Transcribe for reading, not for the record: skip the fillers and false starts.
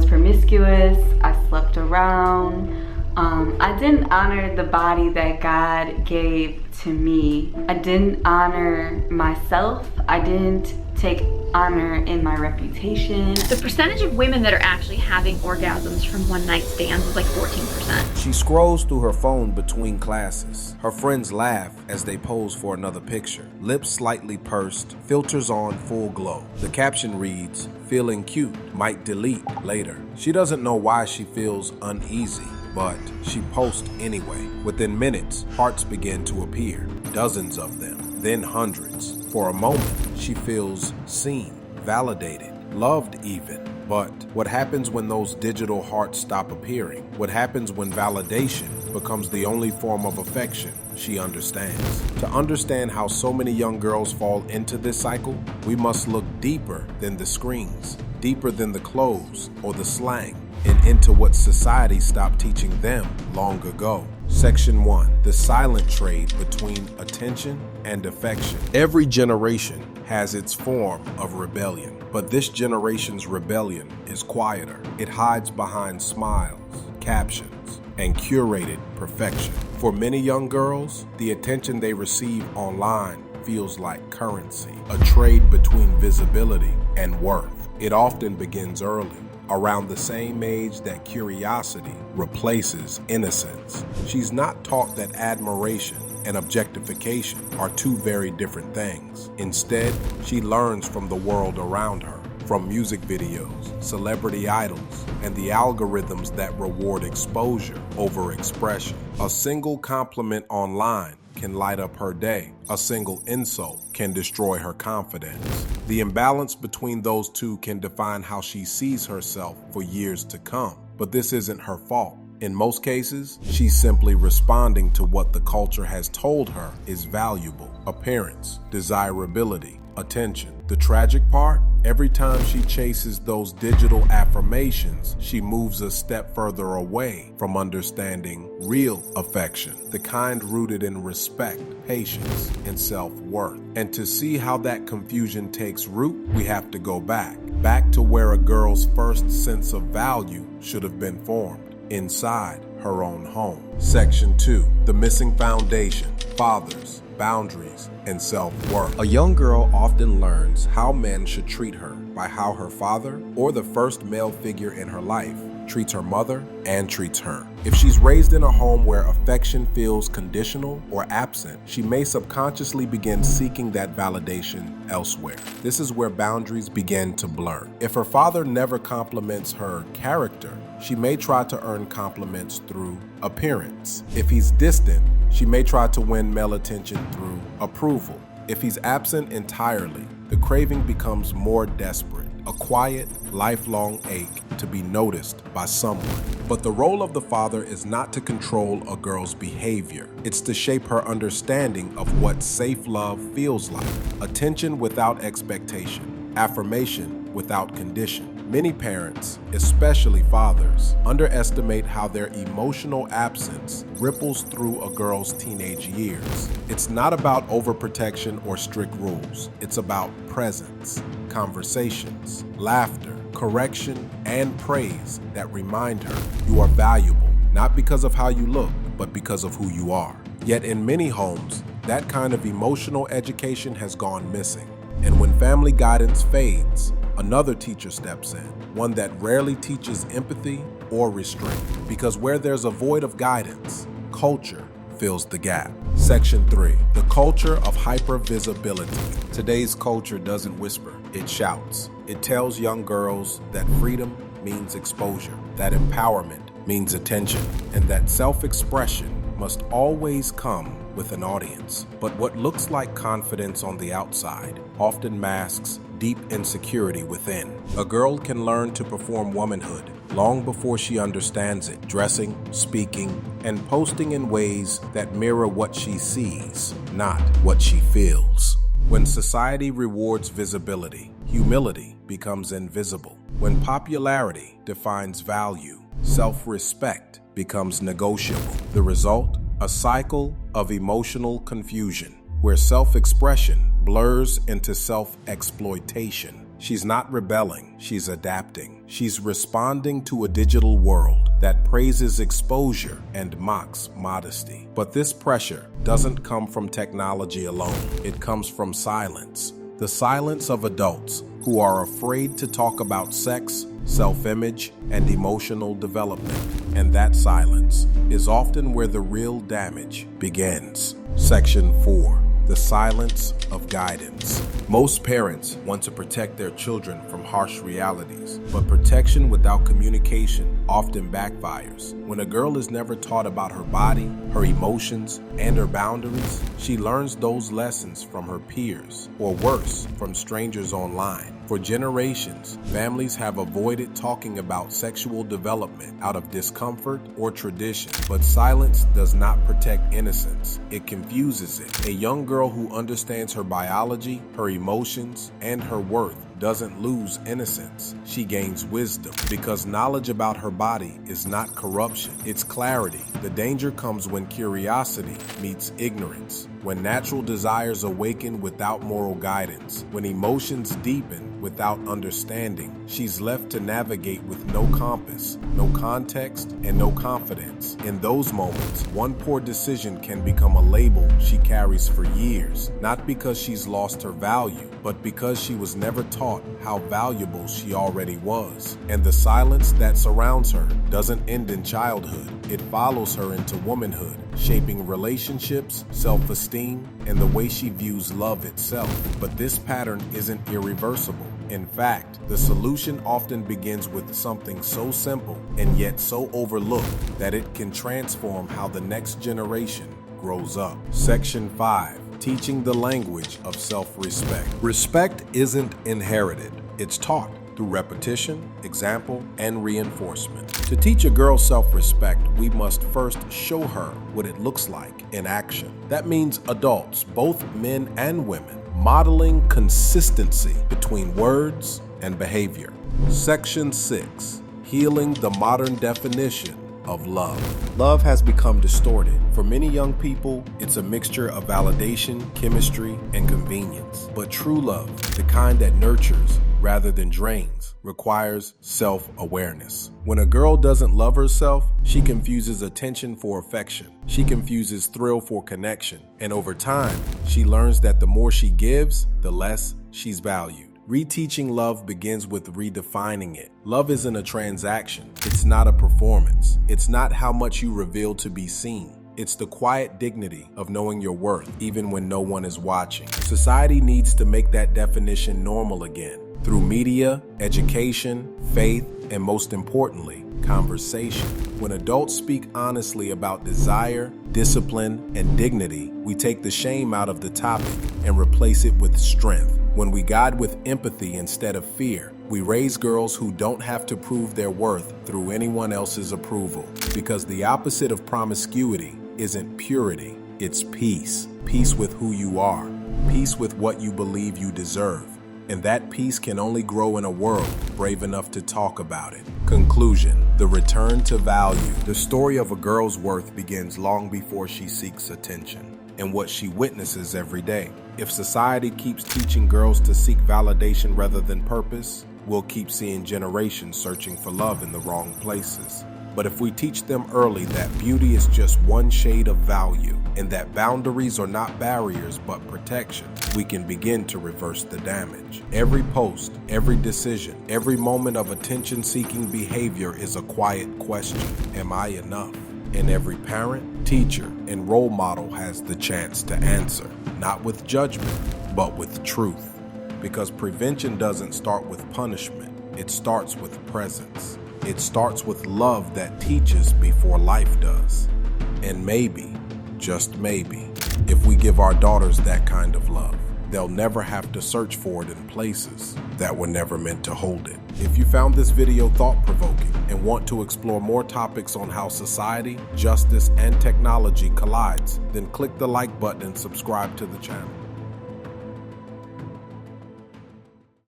promiscuous. I slept around. I didn't honor the body that God gave to me. I didn't honor myself. I didn't take honor in my reputation. The percentage of women that are actually having orgasms from one night stands is like 14%. She scrolls through her phone between classes. Her friends laugh as they pose for another picture. Lips slightly pursed, filters on full glow. The caption reads, "Feeling cute, might delete later." She doesn't know why she feels uneasy, but she posts anyway. Within minutes, hearts begin to appear, dozens of them, then hundreds. For a moment, she feels seen, validated, loved even. But what happens when those digital hearts stop appearing? What happens when validation becomes the only form of affection she understands? To understand how so many young girls fall into this cycle, we must look deeper than the screens, deeper than the clothes or the slang, and into what society stopped teaching them long ago. Section 1. The silent trade between attention and affection. Every generation has its form of rebellion, but this generation's rebellion is quieter. It hides behind smiles, captions, and curated perfection. For many young girls, the attention they receive online feels like currency, a trade between visibility and worth. It often begins early, around the same age that curiosity replaces innocence. She's not taught that admiration and objectification are two very different things. Instead, she learns from the world around her, from music videos, celebrity idols, and the algorithms that reward exposure over expression. A single compliment online can light up her day. A single insult can destroy her confidence. The imbalance between those two can define how she sees herself for years to come. But this isn't her fault. In most cases, she's simply responding to what the culture has told her is valuable: appearance, desirability, attention. The tragic part? Every time she chases those digital affirmations, she moves a step further away from understanding real affection, the kind rooted in respect, patience, and self-worth. And to see how that confusion takes root, we have to go back to where a girl's first sense of value should have been formed, inside her own home. Section 2. The missing foundation: fathers, boundaries, and self-worth. A young girl often learns how men should treat her by how her father, or the first male figure in her life, treats her mother and treats her. If she's raised in a home where affection feels conditional or absent, she may subconsciously begin seeking that validation elsewhere. This is where boundaries begin to blur. If her father never compliments her character, she may try to earn compliments through appearance. If he's distant, she may try to win male attention through approval. If he's absent entirely, the craving becomes more desperate, a quiet, lifelong ache to be noticed by someone. But the role of the father is not to control a girl's behavior. It's to shape her understanding of what safe love feels like: attention without expectation, affirmation without condition. Many parents, especially fathers, underestimate how their emotional absence ripples through a girl's teenage years. It's not about overprotection or strict rules. It's about presence, conversations, laughter, correction, and praise that remind her you are valuable, not because of how you look, but because of who you are. Yet in many homes, that kind of emotional education has gone missing. And when family guidance fades, another teacher steps in, one that rarely teaches empathy or restraint. Because where there's a void of guidance, culture fills the gap. Section 3. The culture of hypervisibility. Today's culture doesn't whisper, it shouts. It tells young girls that freedom means exposure, that empowerment means attention, and that self-expression must always come with an audience. But what looks like confidence on the outside often masks deep insecurity within. A girl can learn to perform womanhood long before she understands it, dressing, speaking, and posting in ways that mirror what she sees, not what she feels. When society rewards visibility, humility becomes invisible. When popularity defines value, self-respect becomes negotiable. The result? A cycle of emotional confusion, where self-expression blurs into self-exploitation. She's not rebelling, she's adapting. She's responding to a digital world that praises exposure and mocks modesty. But this pressure doesn't come from technology alone. It comes from silence. The silence of adults who are afraid to talk about sex, self-image, and emotional development. And that silence is often where the real damage begins. Section 4. The silence of guidance. Most parents want to protect their children from harsh realities, but protection without communication often backfires. When a girl is never taught about her body, her emotions, and her boundaries, she learns those lessons from her peers, or worse, from strangers online. For generations, families have avoided talking about sexual development out of discomfort or tradition. But silence does not protect innocence. It confuses it. A young girl who understands her biology, her emotions, and her worth doesn't lose innocence. She gains wisdom, because knowledge about her body is not corruption, it's clarity. The danger comes when curiosity meets ignorance, when natural desires awaken without moral guidance, when emotions deepen without understanding. She's left to navigate with no compass, no context, and no confidence. In those moments, one poor decision can become a label she carries for years, not because she's lost her value, but because she was never taught how valuable she already was. And the silence that surrounds her doesn't end in childhood. It follows her into womanhood, shaping relationships, self-esteem, and the way she views love itself. But this pattern isn't irreversible. In fact, the solution often begins with something so simple and yet so overlooked that it can transform how the next generation grows up. Section 5. Teaching the language of self-respect. Respect isn't inherited. It's taught through repetition, example, and reinforcement. To teach a girl self-respect, we must first show her what it looks like in action. That means adults, both men and women, modeling consistency between words and behavior. Section 6. Healing the modern definition of love. Love has become distorted. For many young people, it's a mixture of validation, chemistry, and convenience. But true love, the kind that nurtures rather than drains, requires self-awareness. When a girl doesn't love herself, she confuses attention for affection. She confuses thrill for connection. And over time, she learns that the more she gives, the less she's valued. Reteaching love begins with redefining it. Love isn't a transaction. It's not a performance. It's not how much you reveal to be seen. It's the quiet dignity of knowing your worth, even when no one is watching. Society needs to make that definition normal again, through media, education, faith, and most importantly, conversation. When adults speak honestly about desire, discipline, and dignity, we take the shame out of the topic and replace it with strength. When we guide with empathy instead of fear, we raise girls who don't have to prove their worth through anyone else's approval. Because the opposite of promiscuity isn't purity, it's peace. Peace with who you are, peace with what you believe you deserve. And that peace can only grow in a world brave enough to talk about it. Conclusion: the return to value. The story of a girl's worth begins long before she seeks attention, and what she witnesses every day. If society keeps teaching girls to seek validation rather than purpose, we'll keep seeing generations searching for love in the wrong places. But if we teach them early that beauty is just one shade of value, and that boundaries are not barriers but protection, we can begin to reverse the damage. Every post, every decision, every moment of attention-seeking behavior is a quiet question: am I enough? And every parent, teacher, and role model has the chance to answer, not with judgment, but with truth. Because prevention doesn't start with punishment, it starts with presence. It starts with love that teaches before life does. And maybe, just maybe, if we give our daughters that kind of love, they'll never have to search for it in places that were never meant to hold it. If you found this video thought-provoking and want to explore more topics on how society, justice, and technology collides, then click the like button and subscribe to the channel.